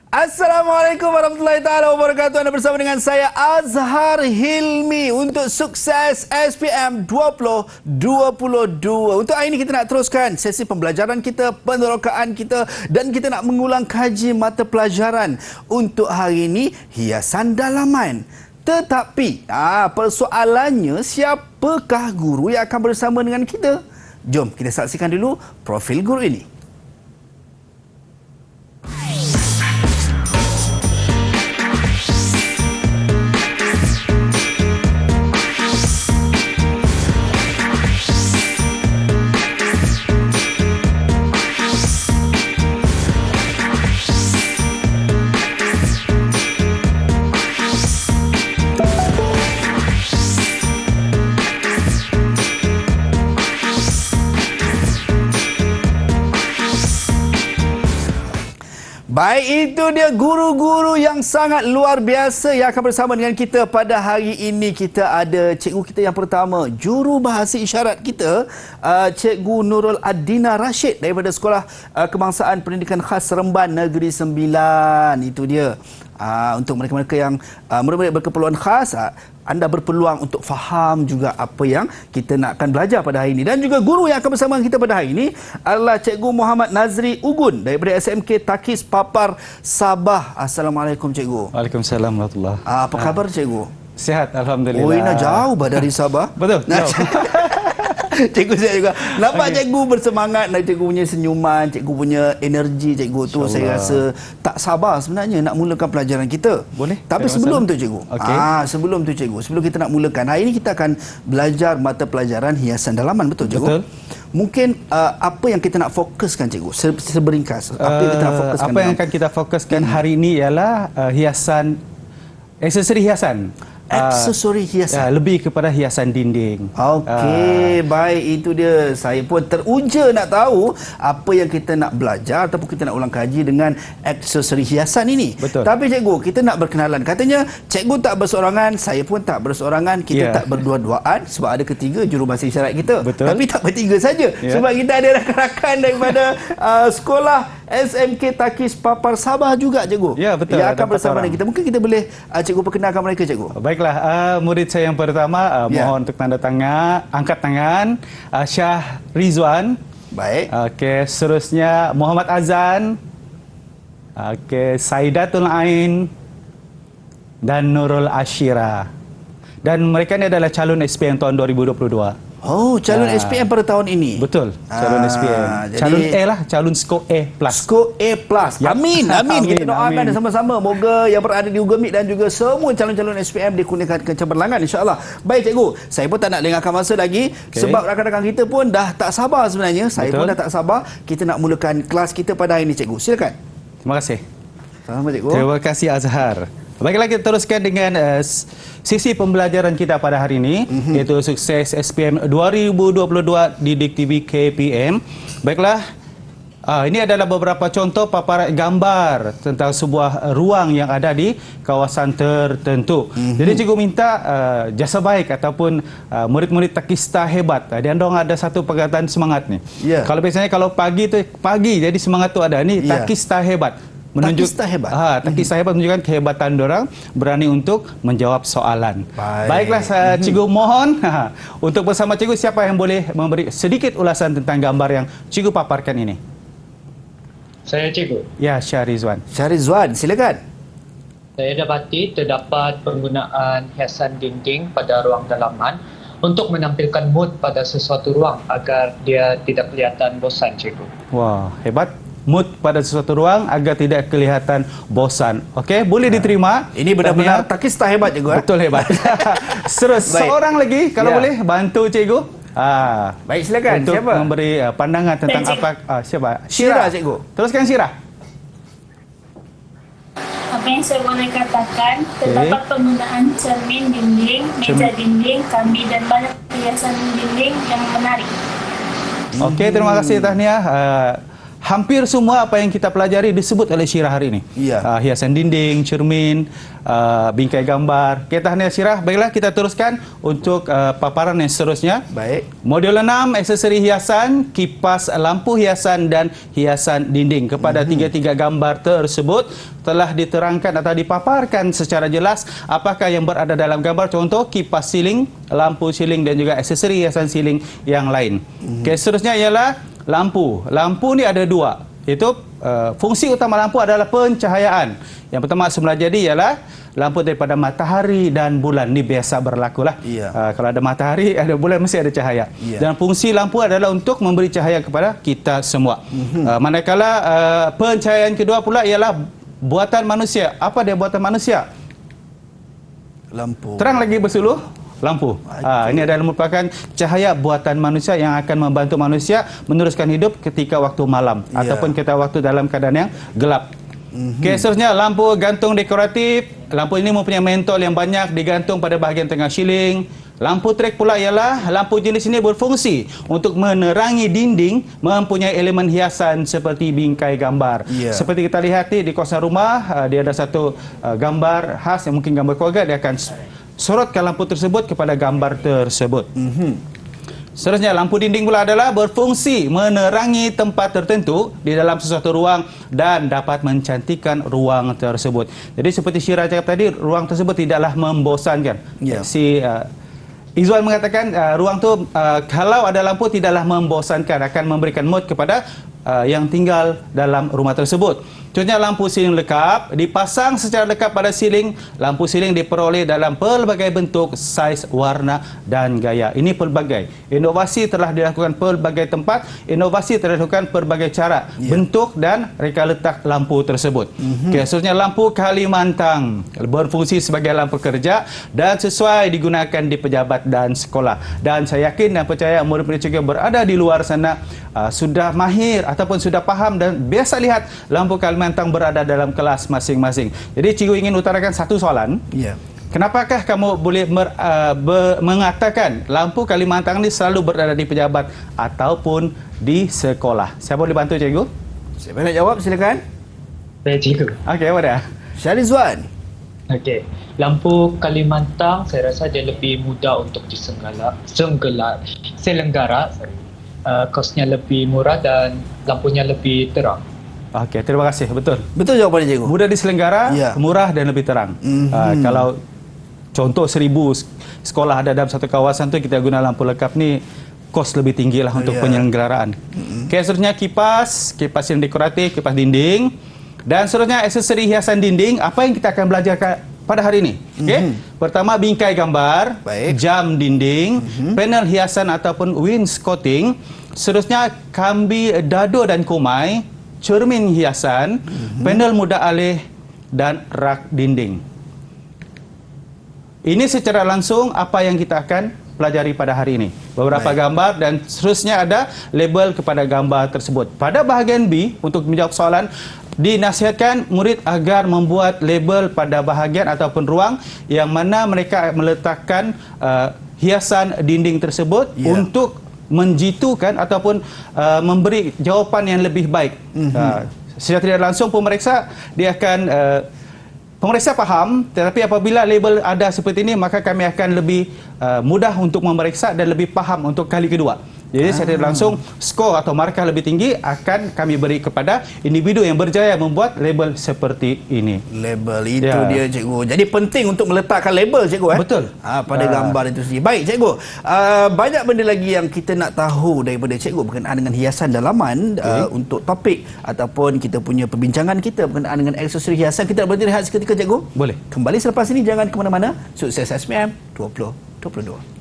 Assalamualaikum warahmatullahi taala wabarakatuh. Anda bersama dengan saya Azhar Hilmi untuk sukses SPM 2022. Untuk hari ini kita nak teruskan sesi pembelajaran kita, penerokaan kita dan kita nak mengulang kaji mata pelajaran. Untuk hari ini hiasan dalaman. Tetapi persoalannya, siapakah guru yang akan bersama dengan kita? Jom kita saksikan dulu profil guru ini. Baik, itu dia guru-guru yang sangat luar biasa yang akan bersama dengan kita pada hari ini. Kita ada cikgu kita yang pertama, juru bahasa isyarat kita, Cikgu Nurul Adina Rashid daripada Sekolah Kebangsaan Pendidikan Khas Seremban Negeri Sembilan. Itu dia. Untuk mereka-mereka yang murid-murid berkeperluan khas, anda berpeluang untuk faham juga apa yang kita nakkan belajar pada hari ini. Dan juga guru yang akan bersama kita pada hari ini adalah Cikgu Muhammad Nazri Ugun daripada SMK Takis Papar, Sabah. Assalamualaikum Cikgu. Waalaikumsalam warahmatullahi. Apa khabar Cikgu? Sihat, alhamdulillah. Oh, ini jauh dari Sabah. Betul. Cikgu saya juga nampak cikgu bersemangat, dan cikgu punya senyuman, cikgu punya energi cikgu tu, saya rasa tak sabar sebenarnya nak mulakan pelajaran kita. Boleh. Tapi sebelum tu cikgu. Okay. Sebelum kita nak mulakan, hari ini kita akan belajar mata pelajaran hiasan dalaman, betul cikgu? Betul. Mungkin apa yang kita nak fokuskan cikgu? Seberingkas. Apa yang kita nak fokuskan? Apa yang akan kita fokuskan hari ini ialah hiasan, aksesori hiasan. Aksesori hiasan. Lebih kepada hiasan dinding. Okey, baik, itu dia. Saya pun teruja nak tahu apa yang kita nak belajar ataupun kita nak ulang kaji dengan aksesori hiasan ini. Betul. Tapi cikgu, kita nak berkenalan. Katanya cikgu tak berseorangan, saya pun tak berseorangan, kita tak berdua-duaan sebab ada ketiga juru bahasa isyarat kita. Betul. Tapi tak bertiga saja. Sebab kita ada rakan-rakan daripada sekolah SMK Takis Papar, Sabah juga cikgu. Ya, betul. Yang akan bersama dengan kita. Mungkin kita boleh cikgu perkenalkan mereka cikgu. Baiklah, murid saya yang pertama, mohon untuk tanda tangan, angkat tangan, Syah Rizwan. Baik. Okey, seterusnya Muhammad Azan. Okey, Saidatul Ain dan Nurul Ashira. Dan mereka ini adalah calon SPM tahun 2022. Oh, calon SPM pada tahun ini. Betul, calon SPM. Calon A lah, calon skor A+. Skor A+. Amin, amin. Kita doakan sama-sama moga yang berada di Google Meet dan juga semua calon-calon SPM dikurniakan kecermerlangan, insya-Allah. Baik cikgu, saya pun tak nak lengahkan masa lagi sebab rakan-rakan kita pun dah tak sabar sebenarnya. Saya pun dah tak sabar. Kita nak mulakan kelas kita pada hari ini cikgu. Silakan. Terima kasih. Sama cikgu. Terima kasih Azhar. Baiklah, kita teruskan dengan sesi pembelajaran kita pada hari ini, iaitu sukses SPM 2022 Didik TV KPM. Baiklah, ini adalah beberapa contoh paparan gambar tentang sebuah ruang yang ada di kawasan tertentu. Jadi cikgu minta jasa baik ataupun murid-murid Takista hebat. Dia orang ada satu perkataan semangat ni. Kalau biasanya kalau pagi tu pagi, jadi semangat tu ada ni Takista hebat. Takista hebat. Takista hebat menunjukkan kehebatan dorang berani untuk menjawab soalan. Baiklah, cikgu mohon untuk bersama cikgu, siapa yang boleh memberi sedikit ulasan tentang gambar yang cikgu paparkan ini? Saya cikgu. Ya, Syahrizwan. Syahrizwan, silakan. Saya dapati terdapat penggunaan hiasan dinding pada ruang dalaman untuk menampilkan mood pada sesuatu ruang agar dia tidak kelihatan bosan, cikgu. Wah, hebat. Mood pada sesuatu ruang agar tidak kelihatan bosan. Okey, boleh diterima. Ini benar-benar Takista hebat cikgu. Betul, hebat. Seorang lagi kalau boleh bantu cikgu. Baik, silakan. Untuk siapa? memberi pandangan tentang apa siapa? Syirah cikgu. Teruskan Syirah. Apa yang saya boleh katakan, terdapat penggunaan cermin dinding, meja dinding, kambi dan banyak hiasan dinding yang menarik. Okey, terima kasih Tahniah. hampir semua apa yang kita pelajari disebut oleh Syirah hari ini. Ya. Hiasan dinding, cermin, bingkai gambar. Kita hanya Syirah. Baiklah, kita teruskan untuk paparan yang seterusnya. Baik. Modul 6, aksesori hiasan, kipas lampu hiasan dan hiasan dinding. Kepada tiga-tiga gambar tersebut telah diterangkan atau dipaparkan secara jelas apakah yang berada dalam gambar. Contoh, kipas siling, lampu siling dan juga aksesori hiasan siling yang lain. Okey, seterusnya ialah lampu. Lampu ni ada dua. Itu fungsi utama lampu adalah pencahayaan. Yang pertama semula jadi ialah lampu daripada matahari dan bulan. Ni biasa berlakulah. Ya. Kalau ada matahari, ada bulan, mesti ada cahaya. Ya. Dan fungsi lampu adalah untuk memberi cahaya kepada kita semua. Manakala pencahayaan kedua pula ialah buatan manusia. Apa dia buatan manusia? Lampu. Terang lagi bersuluh, lampu. Ini adalah merupakan cahaya buatan manusia yang akan membantu manusia meneruskan hidup ketika waktu malam ataupun ketika waktu dalam keadaan yang gelap. Okey, seterusnya lampu gantung dekoratif. Lampu ini mempunyai mentol yang banyak digantung pada bahagian tengah siling. Lampu trek pula ialah lampu jenis ini berfungsi untuk menerangi dinding, mempunyai elemen hiasan seperti bingkai gambar. Seperti kita lihat di kawasan rumah, dia ada satu gambar khas yang mungkin gambar keluarga, dia akan sorotkan lampu tersebut kepada gambar tersebut. Seterusnya, lampu dinding pula adalah berfungsi menerangi tempat tertentu di dalam sesuatu ruang dan dapat mencantikkan ruang tersebut. Jadi seperti Syirah cakap tadi, ruang tersebut tidaklah membosankan. Si Izwan mengatakan ruang tu kalau ada lampu tidaklah membosankan, akan memberikan mood kepada yang tinggal dalam rumah tersebut. Contohnya lampu siling lekap dipasang secara lekap pada siling. Lampu siling diperoleh dalam pelbagai bentuk, saiz, warna dan gaya. Ini pelbagai. Inovasi telah dilakukan pelbagai tempat. Inovasi telah dilakukan pelbagai cara, bentuk dan reka letak lampu tersebut. Okay, seterusnya lampu Kalimantan berfungsi sebagai lampu kerja dan sesuai digunakan di pejabat dan sekolah. Dan saya yakin dan percaya murid-murid juga berada di luar sana sudah mahir ataupun sudah faham dan biasa lihat lampu Kalimantan berada dalam kelas masing-masing. Jadi cikgu ingin utarakan satu soalan. Kenapakah kamu boleh mengatakan lampu Kalimantan ini selalu berada di pejabat ataupun di sekolah? Siapa boleh bantu cikgu? Siapa nak jawab, silakan. Saya cikgu. Okey, apa dia? Syahrizwan. Okey. Lampu Kalimantan saya rasa dia lebih mudah untuk selenggara. Kosnya lebih murah dan lampunya lebih terang. Okey, terima kasih. Betul. Betul jawapannya, cikgu. Mudah diselenggara, murah dan lebih terang. Kalau contoh 1000 sekolah ada dalam satu kawasan tu, kita guna lampu lekap ni, kos lebih tinggi lah untuk penyelenggaraan. Okey, seterusnya kipas yang dekoratif, kipas dinding. Dan seterusnya aksesori hiasan dinding. Apa yang kita akan belajar pada hari ini? Okey. Pertama, bingkai gambar, jam dinding, panel hiasan ataupun wainscoting. Seterusnya, kambi dado dan kumai, cermin hiasan, panel mudah alih dan rak dinding. Ini secara langsung apa yang kita akan pelajari pada hari ini. Beberapa gambar dan seterusnya ada label kepada gambar tersebut. Pada bahagian B, untuk menjawab soalan, dinasihatkan murid agar membuat label pada bahagian ataupun ruang yang mana mereka meletakkan hiasan dinding tersebut untuk menjitukan ataupun memberi jawapan yang lebih baik. Secara tidak langsung pemeriksa dia akan pemeriksa faham, tetapi apabila label ada seperti ini, maka kami akan lebih mudah untuk memeriksa dan lebih faham untuk kali kedua. Jadi secara langsung skor atau markah lebih tinggi akan kami beri kepada individu yang berjaya membuat label seperti ini. Label itu dia, cikgu. Jadi penting untuk meletakkan label, cikgu. Betul. Pada gambar itu sendiri. Baik, cikgu. Banyak benda lagi yang kita nak tahu daripada cikgu berkenaan dengan hiasan dalaman untuk topik ataupun kita punya perbincangan kita berkenaan dengan aksesori hiasan. Kita berhenti rehat seketika, cikgu. Boleh. Kembali selepas ini, jangan ke mana-mana. Sukses SPM 2022.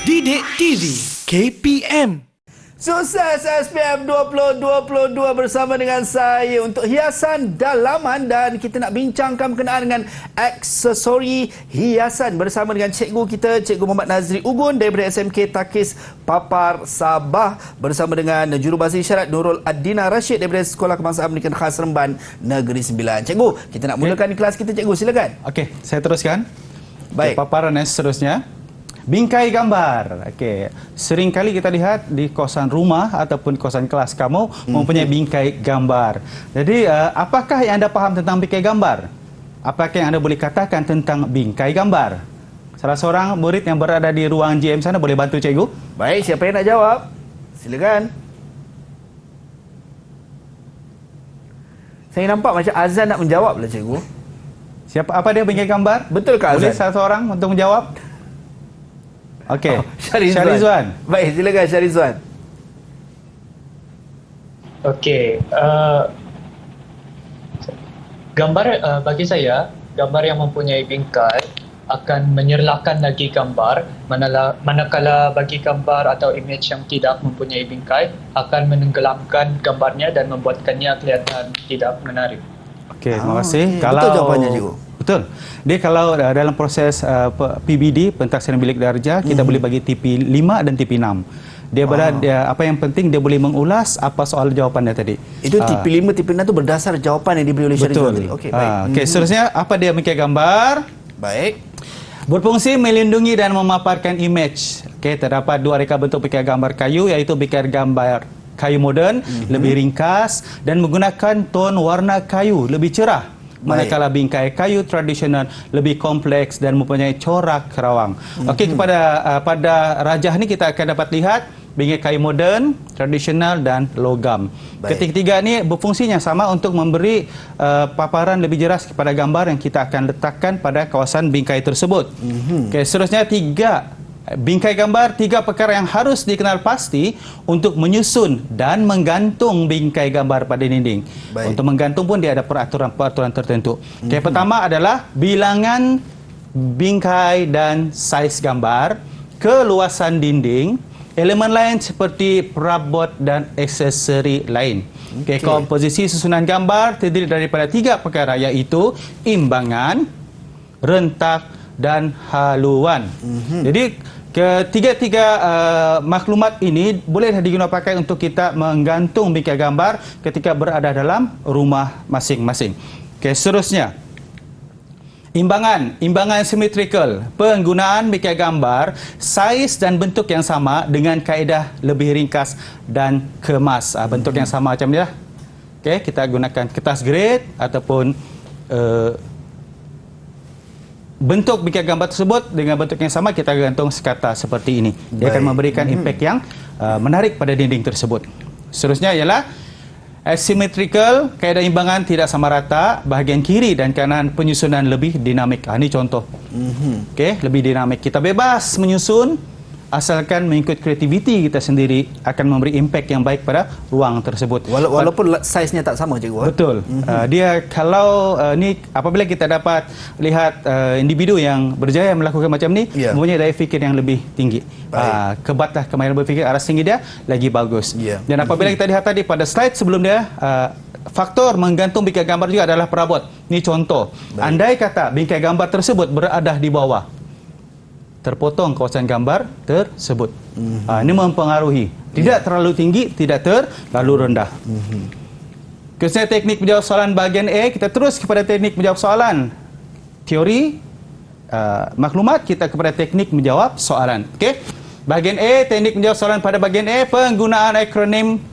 Didik TV KPM. Sukses SPM 2022 bersama dengan saya untuk hiasan dalaman, dan kita nak bincangkan berkenaan dengan aksesori hiasan bersama dengan cikgu kita, Cikgu Muhammad Nazri Ugun daripada SMK Takis Papar, Sabah, bersama dengan Jurubahasa Isyarat Nurul Adina Rashid daripada Sekolah Kebangsaan Pendidikan Khas Remban Negeri Sembilan. Cikgu, kita nak mulakan kelas kita, cikgu, silakan. Okey, saya teruskan. Baik. Paparan yang seterusnya. Bingkai gambar. Okey. Sering kali kita lihat di kawasan rumah ataupun kawasan kelas kamu mempunyai bingkai gambar. Jadi apakah yang anda faham tentang bingkai gambar? Apakah yang anda boleh katakan tentang bingkai gambar? Salah seorang murid yang berada di ruang GM sana boleh bantu cikgu? Baik, siapa yang nak jawab? Silakan. Saya nampak macam Azan nak menjawab lah cikgu. Apa dia bingkai gambar? Betul ke Azan? Boleh salah seorang untuk menjawab? Okey. Syarizwan. Baik, silakan Syarizwan. Okey, gambar bagi saya, gambar yang mempunyai bingkai akan menyerlakan lagi gambar, manakala bagi gambar atau image yang tidak mempunyai bingkai akan menenggelamkan gambarnya dan membuatkannya kelihatan tidak menarik. Okey, terima kasih. Betul jawapannya cikgu. Betul. Dia kalau dalam proses PBD, pentaksiran bilik darjah, kita boleh bagi TP5 dan TP6. Apa yang penting dia boleh mengulas apa soal jawapannya tadi. Itu TP5, TP6 itu berdasar jawapan yang diberi oleh Syarizwan tadi. Okey, baik. Okey, seterusnya apa dia bingkai gambar? Baik. Berfungsi melindungi dan memaparkan image. Okey, terdapat dua reka bentuk bingkai gambar kayu, iaitu bingkai gambar kayu moden, lebih ringkas dan menggunakan ton warna kayu lebih cerah. Manakala bingkai kayu tradisional lebih kompleks dan mempunyai corak kerawang. Okey, pada rajah ni kita akan dapat lihat bingkai kayu moden, tradisional dan logam. Ketiga ni berfungsinya sama untuk memberi paparan lebih jelas kepada gambar yang kita akan letakkan pada kawasan bingkai tersebut. Okey, seterusnya bingkai gambar, tiga perkara yang harus dikenal pasti untuk menyusun dan menggantung bingkai gambar pada dinding. Untuk menggantung pun dia ada peraturan tertentu. Yang pertama adalah bilangan bingkai dan saiz gambar, keluasan dinding, elemen lain seperti perabot dan aksesori lain. Komposisi susunan gambar terdiri daripada tiga perkara, iaitu imbangan, rentak dan haluan. Jadi ketiga-tiga maklumat ini boleh digunakan untuk kita menggantung bingkai gambar ketika berada dalam rumah masing-masing. Okey, seterusnya imbangan symmetrical, penggunaan bingkai gambar saiz dan bentuk yang sama dengan kaedah lebih ringkas dan kemas. Bentuk yang sama macam ni lah. Okey, kita gunakan kertas grade ataupun bentuk bingkai gambar tersebut dengan bentuk yang sama kita gantung sekata seperti ini. Dia akan memberikan impak yang menarik pada dinding tersebut. Seterusnya ialah asymmetrical, kaedah imbangan tidak sama rata, bahagian kiri dan kanan penyusunan lebih dinamik. Ini contoh. Okey, lebih dinamik. Kita bebas menyusun asalkan mengikut kreativiti kita sendiri akan memberi impak yang baik pada ruang tersebut. Walaupun saiznya tak sama cikgu. Betul. Dia kalau ni apabila kita dapat lihat individu yang berjaya melakukan macam ni, mempunyai daya fikir yang lebih tinggi. Kebatlah kemahiran berfikir arah tinggi dia lagi bagus. Dan apabila kita lihat tadi pada slide sebelum dia, faktor menggantung bingkai gambar juga adalah perabot. Ni contoh. Andai kata bingkai gambar tersebut berada di bawah, terpotong kawasan gambar tersebut. Ini mempengaruhi. Tidak terlalu tinggi, tidak terlalu rendah. Kemudian teknik menjawab soalan bahagian A, kita terus kepada teknik menjawab soalan teori maklumat, kita kepada teknik menjawab soalan. Okey. Bahagian A, teknik menjawab soalan pada bahagian A, penggunaan akronim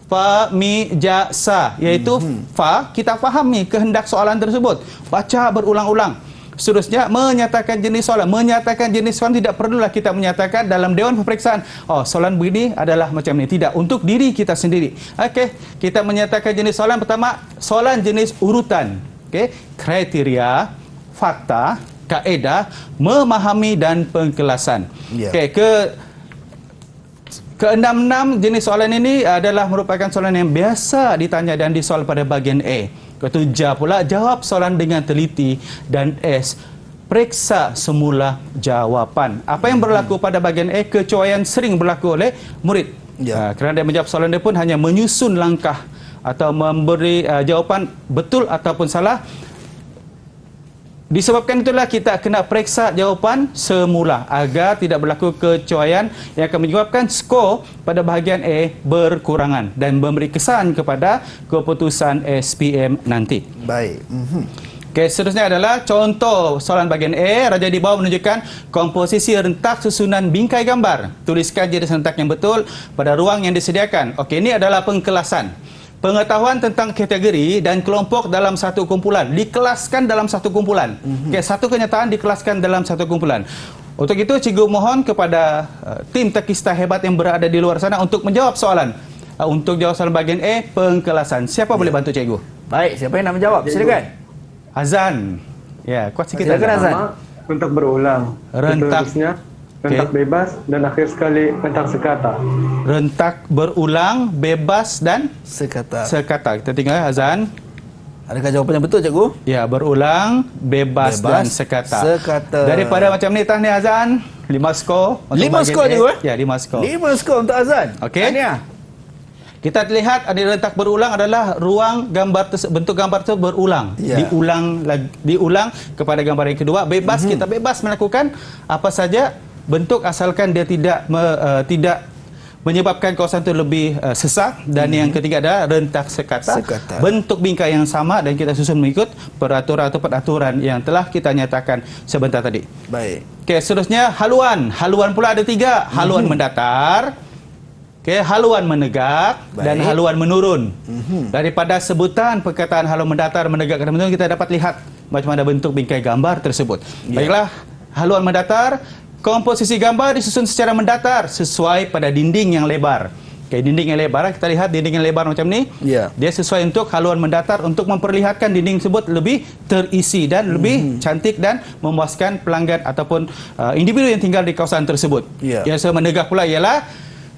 Fa, Mi, Ja, Sa, iaitu Fa, kita fahami kehendak soalan tersebut. Baca berulang-ulang. Seterusnya, menyatakan jenis soalan. Menyatakan jenis soalan tidak perlulah kita menyatakan dalam Dewan Peperiksaan, soalan begini adalah macam ini. Tidak, untuk diri kita sendiri. Okey, kita menyatakan jenis soalan. Pertama, soalan jenis urutan. Okey, kriteria, fakta, kaedah, memahami dan pengkelasan. Okey, ke-66 jenis soalan ini adalah merupakan soalan yang biasa ditanya dan disoal pada bahagian A. Ketujuh pula, jawab soalan dengan teliti, dan S, periksa semula jawapan. Apa yang berlaku pada bahagian A, kecuaian sering berlaku oleh murid. Kerana dia menjawab soalan dia pun hanya menyusun langkah atau memberi jawapan betul ataupun salah. Disebabkan itulah kita kena periksa jawapan semula agar tidak berlaku kecuaian yang akan menyebabkan skor pada bahagian A berkurangan dan memberi kesan kepada keputusan SPM nanti. Baik. Okey, seterusnya adalah contoh soalan bahagian A. Raja di bawah menunjukkan komposisi rentak susunan bingkai gambar. Tuliskan jenis rentak yang betul pada ruang yang disediakan. Okey, ini adalah pengkelasan. Pengetahuan tentang kategori dan kelompok dalam satu kumpulan dikelaskan dalam satu kumpulan. Okey, satu kenyataan dikelaskan dalam satu kumpulan. Untuk itu, cikgu mohon kepada tim tekista hebat yang berada di luar sana untuk menjawab soalan. Untuk jawab soalan bahagian A, pengkelasan. Siapa boleh bantu cikgu? Baik, siapa yang nak menjawab? Silakan. Azan. Ya, kuat sikit Silakan, Azan. Azan. Rentak berulang. Rentak. Seterusnya, rentak Okey. bebas dan akhir sekali rentak sekata. Rentak berulang, bebas dan Sekata. sekata. Kita tengok Azan. Adakah jawapan yang betul, cikgu? Ya, berulang, bebas dan sekata. Sekata. Daripada macam ni, tahniah Azan. 5 skor. untuk 5 bahagian skor, A. cikgu? Ya, 5 skor. 5 skor untuk Azan. Okey. Tahniah. Kita lihat ada rentak berulang adalah ruang gambar bentuk gambar itu berulang. Ya. Diulang kepada gambar yang kedua. Bebas, kita bebas melakukan apa saja bentuk asalkan dia tidak menyebabkan kawasan itu lebih sesak. Dan yang ketiga adalah rentak sekata. Bentuk bingkai yang sama dan kita susun mengikut peraturan atau peraturan yang telah kita nyatakan sebentar tadi. Baik. Okey, seterusnya haluan. Haluan pula ada 3. Haluan mendatar, haluan menegak dan Baik. haluan menurun. Daripada sebutan perkataan haluan mendatar, menegak dan menurun, kita dapat lihat macam mana bentuk bingkai gambar tersebut. Baiklah, haluan mendatar, komposisi gambar disusun secara mendatar sesuai pada dinding yang lebar. Dinding yang lebar, kita lihat dinding yang lebar macam ni. Ya. Dia sesuai untuk haluan mendatar untuk memperlihatkan dinding tersebut lebih terisi dan lebih cantik dan memuaskan pelanggan ataupun individu yang tinggal di kawasan tersebut. Ya. Yang menegak pula ialah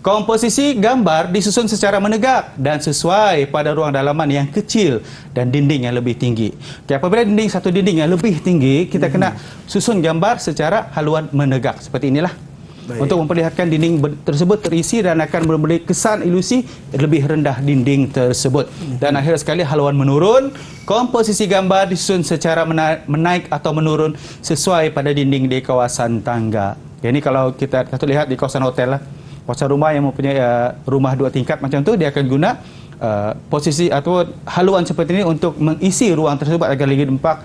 komposisi gambar disusun secara menegak dan sesuai pada ruang dalaman yang kecil dan dinding yang lebih tinggi. Apabila satu dinding yang lebih tinggi, kita kena susun gambar secara haluan menegak. Seperti inilah. Baik. Untuk memperlihatkan dinding tersebut terisi dan akan memberi kesan ilusi lebih rendah dinding tersebut. Dan akhir sekali haluan menurun, komposisi gambar disusun secara menaik atau menurun sesuai pada dinding di kawasan tangga. Ini kalau kita lihat di kawasan hotel lah. Kawasan rumah yang mempunyai rumah 2 tingkat macam tu, dia akan guna posisi atau haluan seperti ini untuk mengisi ruang tersebut agar lebih nampak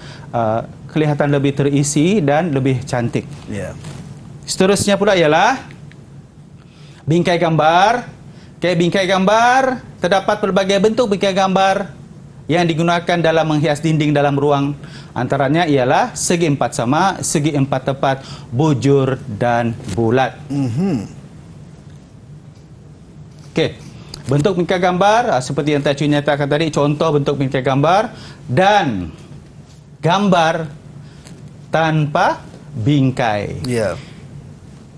kelihatan lebih terisi dan lebih cantik. Ya. Seterusnya pula ialah bingkai gambar. Bingkai gambar, terdapat pelbagai bentuk bingkai gambar yang digunakan dalam menghias dinding dalam ruang. Antaranya ialah segi 4 sama, segi 4 tepat, bujur dan bulat. Okey. Bentuk bingkai gambar seperti yang Tacu nyatakan tadi, contoh bentuk bingkai gambar dan gambar tanpa bingkai. Ya.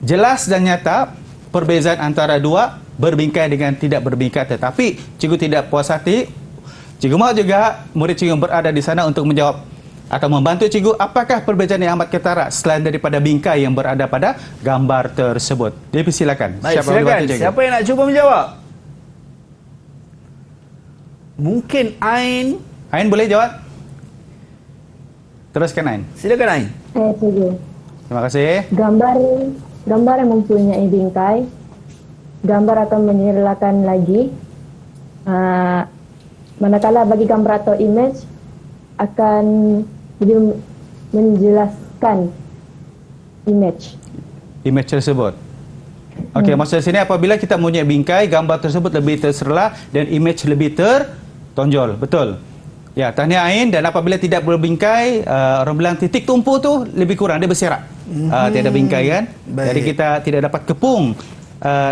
Jelas dan nyata perbezaan antara dua, berbingkai dengan tidak berbingkai. Tetapi cikgu tidak puas hati. Cikgu mahu juga murid cikgu yang berada di sana untuk menjawab atau membantu cikgu apakah perbezaan yang amat ketara selain daripada bingkai yang berada pada gambar tersebut. Dipersilakan. Baik, Siapa boleh silakan. bantu cikgu? Siapa yang nak cuba menjawab? Mungkin Ain. Ain boleh jawab? Teruskan Ain. Silakan Ain. Saya setuju. Terima kasih. Gambar yang mempunyai bingkai, gambar akan menyerlakan lagi. Manakala bagi gambar atau image akan lebih menjelaskan image. Image tersebut. Okey, maksud sini apabila kita mempunyai bingkai, gambar tersebut lebih terserlah dan image lebih tertonjol. Betul? Ya, tahniah Ain. Dan apabila tidak berbingkai, orang bilang titik tumpu tu lebih kurang, dia berserak. Tiada bingkai kan? Baik. Jadi kita tidak dapat kepung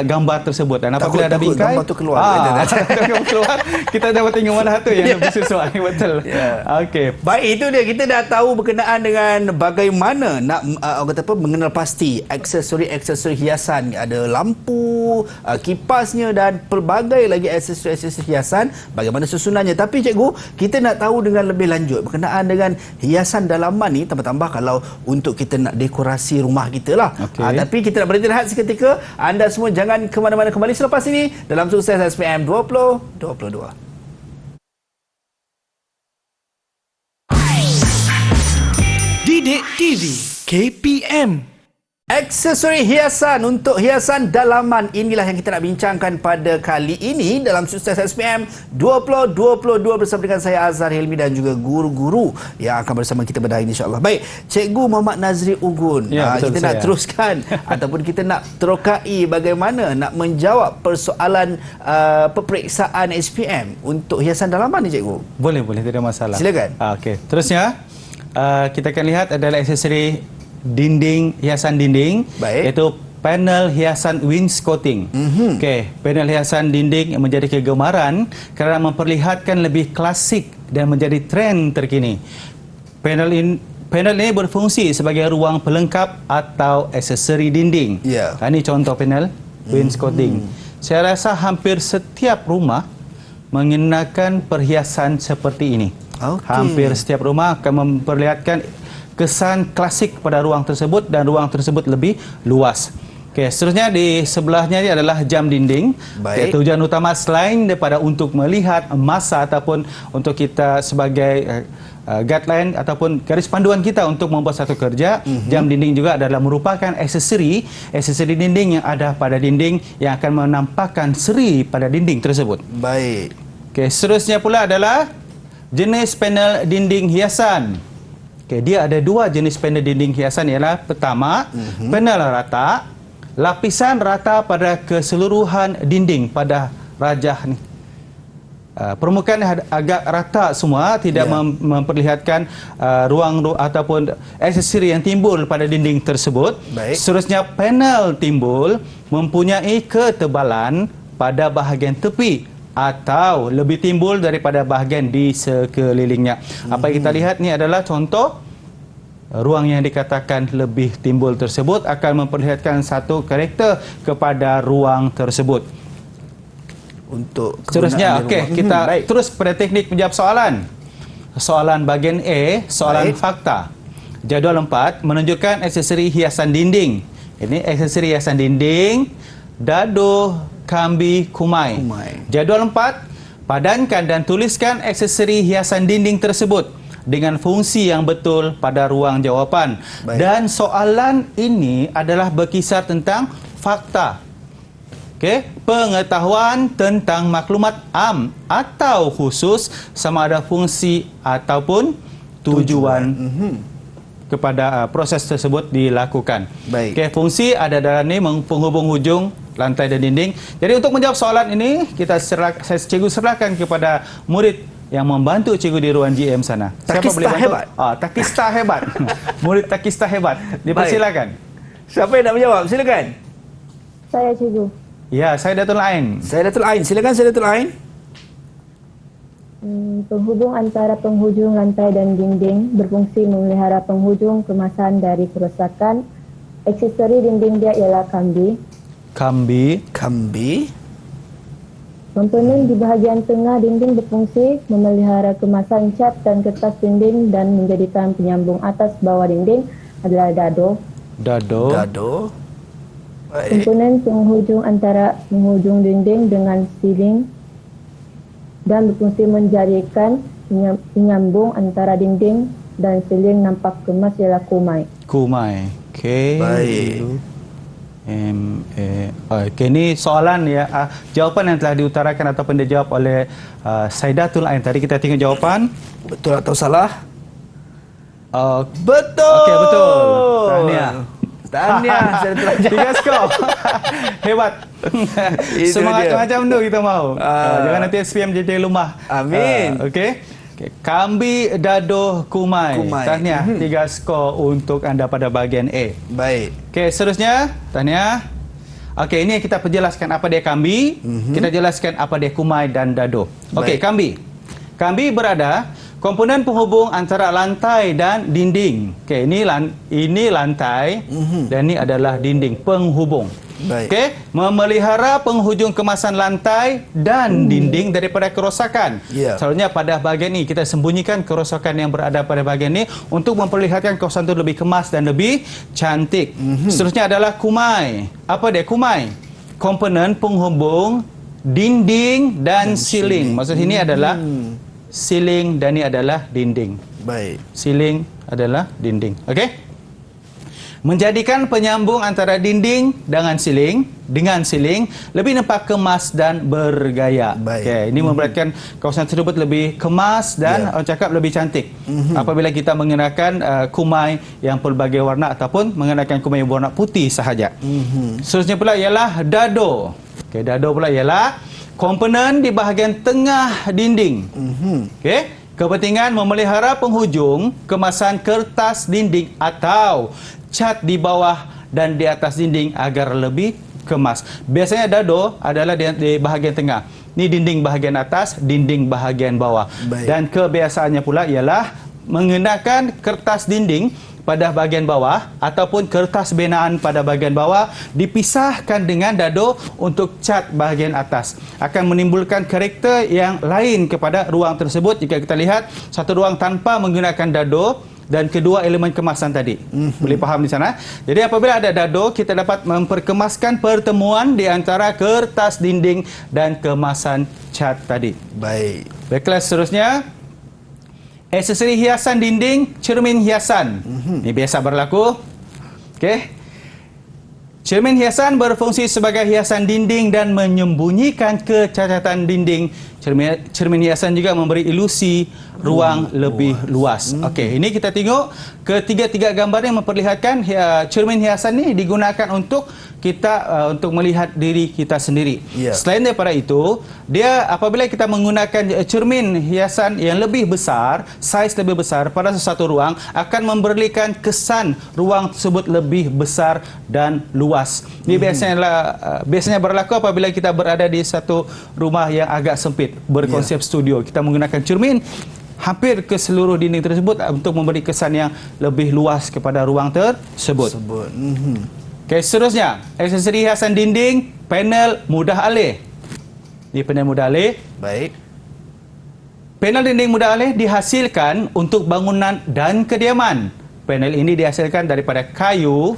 gambar tersebut. Dan apabila ada Takut bingkai, gambar tu keluar. gambar keluar, kita dapat tengok mana satu yang lebih sesuai. Betul. Ya. Okey. Baik, itu dia. Kita dah tahu berkenaan dengan bagaimana nak orang kata apa, mengenal pasti aksesori hiasan. Ada lampu, kipasnya dan pelbagai lagi aksesori hiasan. Bagaimana susunannya. Tapi cikgu, kita nak tahu dengan lebih lanjut berkenaan dengan hiasan dalaman ni, tambah-tambah kalau untuk kita nak dekorasi rumah kita lah. Okey. Tapi kita nak berhenti rehat seketika. Anda semua jangan ke mana-mana, kembali selepas ini dalam Sukses SPM 2022. Didik TV KPM Aksesori hiasan untuk hiasan dalaman, inilah yang kita nak bincangkan pada kali ini dalam Sukses SPM 2022 bersama dengan saya Azhar Hilmi dan juga guru-guru yang akan bersama kita pada hari ini, insya-Allah. Baik, Cikgu Muhammad Nazri Ugun. Ya, betul, kita saya. nak teruskan ataupun kita nak terokai bagaimana nak menjawab persoalan peperiksaan SPM untuk hiasan dalaman ni, Cikgu. Boleh, tidak ada masalah. Silakan. Okey, terusnya kita akan lihat adalah aksesori dinding, hiasan dinding. Baik. Iaitu panel hiasan wainscoting. Okey, panel hiasan dinding yang menjadi kegemaran kerana memperlihatkan lebih klasik dan menjadi trend terkini. Panel ini berfungsi sebagai ruang pelengkap atau aksesori dinding. Ya. Ini contoh panel wainscoting. Saya rasa hampir setiap rumah mengenakan perhiasan seperti ini. Okey. Hampir setiap rumah akan memperlihatkan kesan klasik pada ruang tersebut dan ruang tersebut lebih luas. Okey, seterusnya di sebelahnya ini adalah jam dinding. Baik. Tujuan utama selain daripada untuk melihat masa ataupun untuk kita sebagai guideline ataupun garis panduan kita untuk membuat satu kerja, jam dinding juga adalah merupakan aksesori dinding yang ada pada dinding yang akan menampakkan seri pada dinding tersebut. Baik. Okey, seterusnya pula adalah jenis panel dinding hiasan. Okey, dia ada dua jenis panel dinding hiasan, ialah pertama, panel rata, lapisan rata pada keseluruhan dinding pada rajah ni. Permukaan agak rata semua, tidak memperlihatkan ruang ataupun aksesori yang timbul pada dinding tersebut. Baik. Seterusnya, panel timbul mempunyai ketebalan pada bahagian tepi atau lebih timbul daripada bahagian di sekelilingnya. Apa yang kita lihat ni adalah contoh ruang yang dikatakan lebih timbul tersebut akan memperlihatkan satu karakter kepada ruang tersebut. Untuk Seterusnya, kegunaan di okey, rumah. kita Baik. terus pada teknik menjawab soalan. Soalan bahagian A, soalan Baik. fakta. Jadual 4 menunjukkan aksesori hiasan dinding. Ini aksesori hiasan dinding, dado, kambi, kumai. Jadual 4, padankan dan tuliskan aksesori hiasan dinding tersebut dengan fungsi yang betul pada ruang jawapan. Baik. Dan soalan ini adalah berkisar tentang fakta. Okey, pengetahuan tentang maklumat am atau khusus sama ada fungsi ataupun tujuan. Kepada proses tersebut dilakukan. Baik. Okey, fungsi ada dalam ni penghubung hujung lantai dan dinding. Jadi untuk menjawab soalan ini, cikgu serahkan kepada murid yang membantu cikgu di ruang GM sana. Takista hebat. Takista hebat. Murid takista hebat. Dipersilakan. Siapa yang nak menjawab? Silakan. Saya cikgu. Ya, saya Datul Ain. Saya Datul Ain. Silakan, saya Datul Ain. Penghubung antara penghujung lantai dan dinding berfungsi memelihara penghujung kemasan dari kerosakan. Aksesori dinding dia ialah kambi. Kambi. Komponen di bahagian tengah dinding berfungsi memelihara kemasan cat dan kertas dinding dan menjadikan penyambung atas bawah dinding adalah dado. Dado. Baik. Komponen penghujung antara penghujung dinding dengan siling dan berfungsi menjadikan penyambung antara dinding dan siling nampak kemas ialah kumai. Okey. Baik. Okey, ini soalan ya, jawapan yang telah diutarakan ataupun dijawab oleh Saidatul Ain. Tadi kita tengok jawapan. Betul atau salah? Betul. Okey, betul. Tahniah. Saya telah jawab. 3 skor. Hebat. Itu Semangat dia. macam tu kita mahu. Jangan nanti SPM jadi lumah. Amin. Okey. Kambi, dado, kumai. Tahniah, 3 skor untuk anda pada bahagian A. Baik. Okey, seterusnya, tahniah. Okey, ini kita perjelaskan apa dia kambi, kita jelaskan apa dia kumai dan dado. Okey, Baik. kambi. Kambi berada komponen penghubung antara lantai dan dinding. Okey, ini lantai dan ini adalah dinding penghubung. Baik. Okey, memelihara penghujung kemasan lantai dan dinding daripada kerosakan. Ya. Selalunya pada bahagian ini kita sembunyikan kerosakan yang berada pada bahagian ini untuk memperlihatkan kawasan itu lebih kemas dan lebih cantik. Seterusnya adalah kumai. Apa dia kumai? Komponen penghubung dinding dan siling. Maksud ini adalah siling dan ini adalah dinding. Baik. Siling adalah dinding. Okey? menjadikan penyambung antara dinding dengan siling lebih nampak kemas dan bergaya. Baik. Okey, ini membuatkan kawasan tersebut lebih kemas dan orang cakap lebih cantik. Apabila kita mengenakan kumai yang pelbagai warna ataupun mengenakan kumai warna putih sahaja. Seterusnya pula ialah dado. Okey, dado pula ialah komponen di bahagian tengah dinding. Okey. Kepentingan memelihara penghujung kemasan kertas dinding atau cat di bawah dan di atas dinding agar lebih kemas. Biasanya dado adalah di bahagian tengah. Ini dinding bahagian atas, dinding bahagian bawah. Baik. Dan kebiasaannya pula ialah mengenakan kertas dinding pada bahagian bawah ataupun kertas benaan pada bahagian bawah dipisahkan dengan dado untuk cat bahagian atas. Akan menimbulkan karakter yang lain kepada ruang tersebut jika kita lihat satu ruang tanpa menggunakan dado dan kedua elemen kemasan tadi. Boleh faham di sana? Jadi apabila ada dado, kita dapat memperkemaskan pertemuan di antara kertas dinding dan kemasan cat tadi. Baik. Baiklah, seterusnya aksesori hiasan dinding, cermin hiasan. Ini biasa berlaku. Okey. Cermin hiasan berfungsi sebagai hiasan dinding dan menyembunyikan kecacatan dinding. Cermin hiasan juga memberi ilusi ruang lebih luas. Okey, ini kita tengok ketiga-tiga gambar yang memperlihatkan cermin hiasan ini digunakan untuk kita untuk melihat diri kita sendiri. Ya. Selain daripada itu, dia apabila kita menggunakan cermin hiasan yang lebih besar, saiz lebih besar pada sesuatu ruang akan memberikan kesan ruang tersebut lebih besar dan luas. Ini biasanya berlaku apabila kita berada di satu rumah yang agak sempit, berkonsep studio. Kita menggunakan cermin hampir ke seluruh dinding tersebut untuk memberi kesan yang lebih luas kepada ruang tersebut. Okey, seterusnya, aksesori hiasan dinding, panel mudah alih. Ini panel mudah alih. Baik. Panel dinding mudah alih dihasilkan untuk bangunan dan kediaman. Panel ini dihasilkan daripada kayu,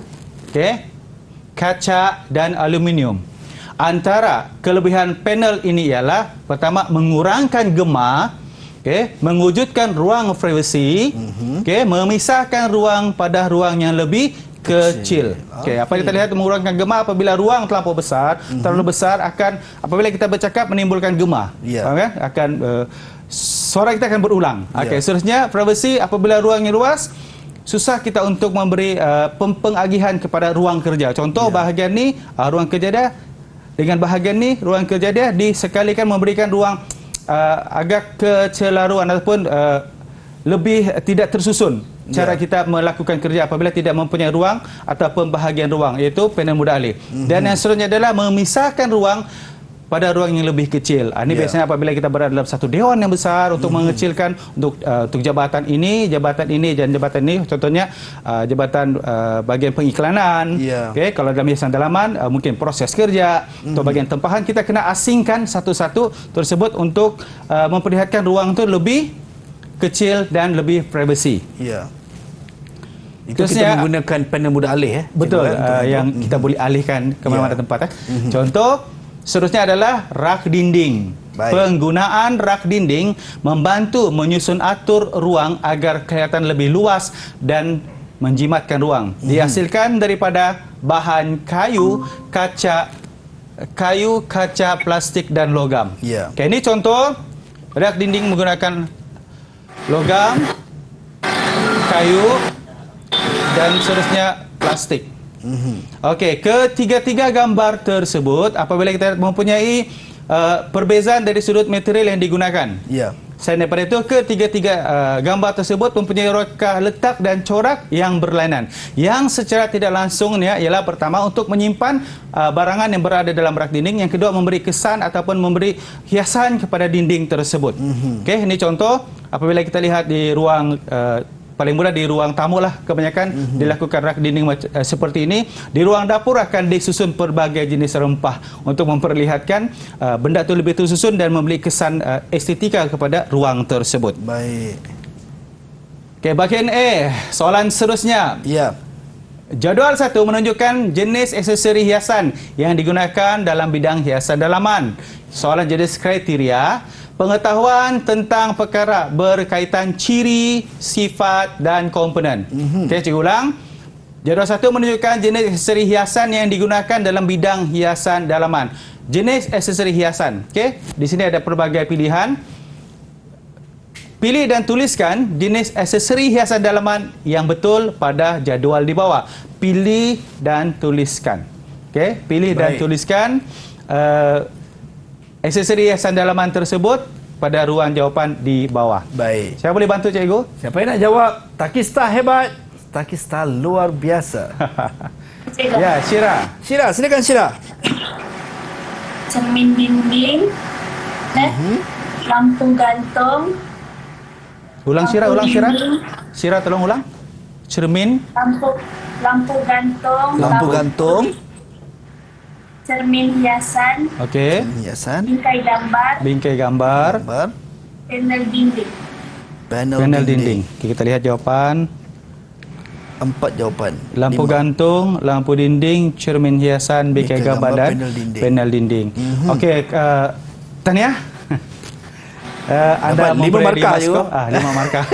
kaca dan aluminium. Antara kelebihan panel ini ialah pertama mengurangkan gema, mewujudkan ruang privasi, memisahkan ruang pada ruang yang lebih kecil. Apa kita lihat mengurangkan gema apabila ruang terlalu besar akan apabila kita bercakap menimbulkan gema. Faham kan? Akan suara kita akan berulang. Seterusnya privasi apabila ruangnya luas susah kita untuk memberi pengagihan kepada ruang kerja. Contoh bahagian ni ruang kerja dia dengan bahagian ni ruang kerja dia disekalikan memberikan ruang agak kecelaruan ataupun lebih tidak tersusun cara kita melakukan kerja apabila tidak mempunyai ruang ataupun bahagian ruang, iaitu panel mudah alih. Dan yang seterusnya adalah memisahkan ruang pada ruang yang lebih kecil. Ini biasanya apabila kita berada dalam satu dewan yang besar untuk mengecilkan untuk jabatan ini dan jabatan ini, contohnya jabatan bahagian pengiklanan. Kalau dalam hiasan dalaman mungkin proses kerja atau bahagian tempahan, kita kena asingkan satu-satu tersebut untuk memperlihatkan ruang itu lebih kecil dan lebih privasi. Itu kita menggunakan panel mudah alih. Betul, yang kita boleh alihkan ke mana-mana tempat. Contoh seterusnya adalah rak dinding. Baik. Penggunaan rak dinding membantu menyusun atur ruang agar kelihatan lebih luas dan menjimatkan ruang. Dihasilkan daripada bahan kayu, kaca, plastik dan logam. Ini contoh rak dinding menggunakan logam, kayu dan seterusnya plastik. Okey, ketiga-tiga gambar tersebut apabila kita mempunyai perbezaan dari sudut material yang digunakan. Selain daripada itu, ketiga-tiga gambar tersebut mempunyai reka letak dan corak yang berlainan. Yang secara tidak langsungnya ialah pertama untuk menyimpan barangan yang berada dalam rak dinding, yang kedua memberi kesan ataupun memberi hiasan kepada dinding tersebut. Okey, ini contoh apabila kita lihat di ruang paling mudah di ruang tamu lah kebanyakan dilakukan rak dinding seperti ini. Di ruang dapur akan disusun pelbagai jenis rempah untuk memperlihatkan benda itu lebih tersusun dan memberi kesan estetika kepada ruang tersebut. Baik. Okey, bahagian A, soalan seterusnya. Jadual 1 menunjukkan jenis aksesori hiasan yang digunakan dalam bidang hiasan dalaman. Soalan jenis kriteria pengetahuan tentang perkara berkaitan ciri, sifat dan komponen. Okey, cikgu ulang. Jadual 1 menunjukkan jenis aksesori hiasan yang digunakan dalam bidang hiasan dalaman. Jenis aksesori hiasan. Okey, di sini ada pelbagai pilihan. Pilih dan tuliskan jenis aksesori hiasan dalaman yang betul pada jadual di bawah. Pilih dan tuliskan. Okey, pilih dan tuliskan aksesori hiasan dalaman tersebut pada ruang jawapan di bawah. Baik. Siapa boleh bantu cikgu? Siapa yang nak jawab? Takista hebat. Takista luar biasa. Cikgu. Ya, Syira. Syira, silakan Syira. Cermin dinding, lampu gantung, Ulang Syira, ulang Syira. dinding, Syira tolong ulang. Cermin, lampu gantung, Lampu gantung, cermin hiasan, okey. hiasan, bingkai gambar, Bingkai gambar, gambar, panel dinding. panel dinding. Okey, kita lihat jawapan. 4 jawapan. Lampu 5. gantung, lampu dinding, cermin hiasan, bingkai Bingkai gambar gambar, dan panel panel dinding. dinding. Okey, Tania. Anda Dapat 5 memberi markah maskot. juga. 5 markah.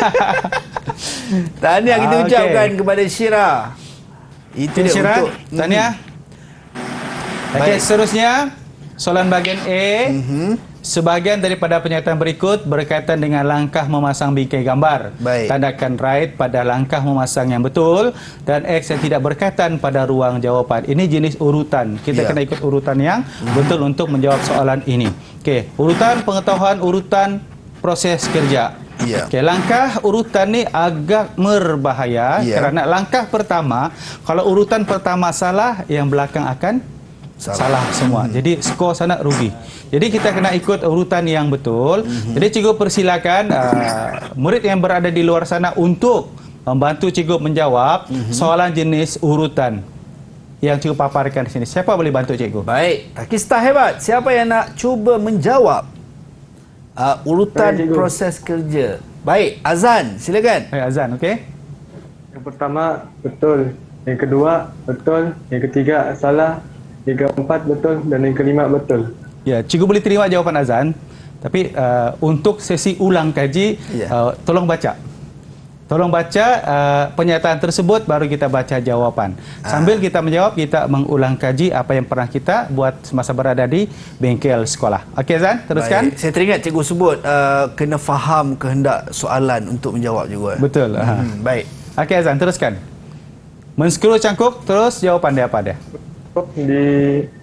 Tahniah kita Okey. ucapkan kepada Syira. Itu Okey, dia Syira, untuk Tania. Okey, Baik. seterusnya soalan bahagian A. Sebahagian daripada pernyataan berikut berkaitan dengan langkah memasang bingkai gambar. Baik. Tandakan right pada langkah memasang yang betul dan X yang tidak berkaitan pada ruang jawapan. Ini jenis urutan. Kita Ya. kena ikut urutan yang betul untuk menjawab soalan ini. Okey, urutan pengetahuan, urutan proses kerja. Ya. Okey, langkah urutan ni agak berbahaya Ya. kerana langkah pertama, kalau urutan pertama salah, yang belakang akan salah semua. Jadi skor sangat rugi. Jadi kita kena ikut urutan yang betul. Jadi cikgu persilakan murid yang berada di luar sana untuk membantu cikgu menjawab soalan jenis urutan yang cikgu paparkan di sini. Siapa boleh bantu cikgu? Baik, Takista hebat. Siapa yang nak cuba menjawab urutan Baik, cikgu. proses kerja? Baik, Azan, silakan. Azan, okey? Yang pertama betul, yang kedua betul, yang ketiga salah, yang keempat betul dan yang kelima betul. Ya, cikgu boleh terima jawapan Azan. Tapi untuk sesi ulang kaji, Ya. tolong baca. Tolong baca pernyataan tersebut baru kita baca jawapan. Sambil kita menjawab, kita mengulang kaji apa yang pernah kita buat semasa berada di bengkel sekolah. Okey Azan, teruskan. Baik. Saya teringat cikgu sebut kena faham kehendak soalan untuk menjawab juga. Betul. Baik. Okey Azan, teruskan. Men-scroll cangkuk, terus jawapan dia apa dia?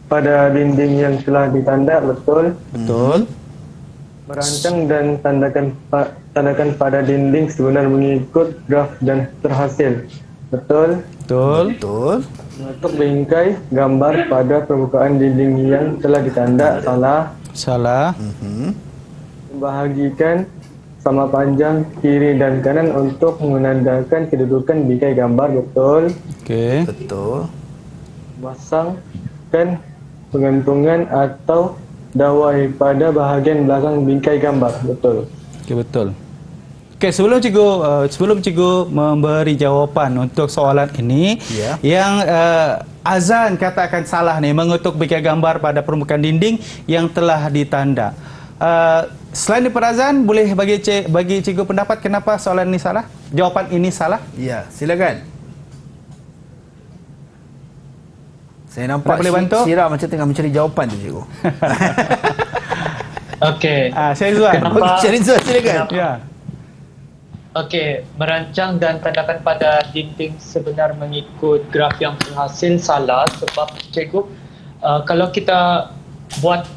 Pada dinding yang telah ditanda betul. Betul. Merancang dan tandakan pada dinding sebenar mengikut graf dan terhasil. Betul. Betul. Betul. Mengetuk bingkai gambar pada permukaan dinding yang telah ditanda salah. Salah. Membahagikan sama panjang kiri dan kanan untuk menandakan kedudukan bingkai gambar. Betul. Okey. Betul. Pasangkan pengantungan atau dawai pada bahagian belakang bingkai gambar. Betul. Okey, betul. Okey, sebelum cikgu memberi jawapan untuk soalan ini, Ya. yang Azan katakan salah ni, mengetuk bingkai gambar pada permukaan dinding yang telah ditanda. Selain daripada Azan, boleh bagi cikgu pendapat kenapa soalan ini salah? Jawapan ini salah? Ya, silakan. Saya nampak boleh bantu? Syira macam tengah mencari jawapan tu, cikgu. Okey. Saya Zuan. Kenapa? Okey, Syariza, silakan. Ya. Okey, merancang dan tandakan pada dinding sebenar mengikut graf yang berhasil salah sebab cikgu kalau kita buat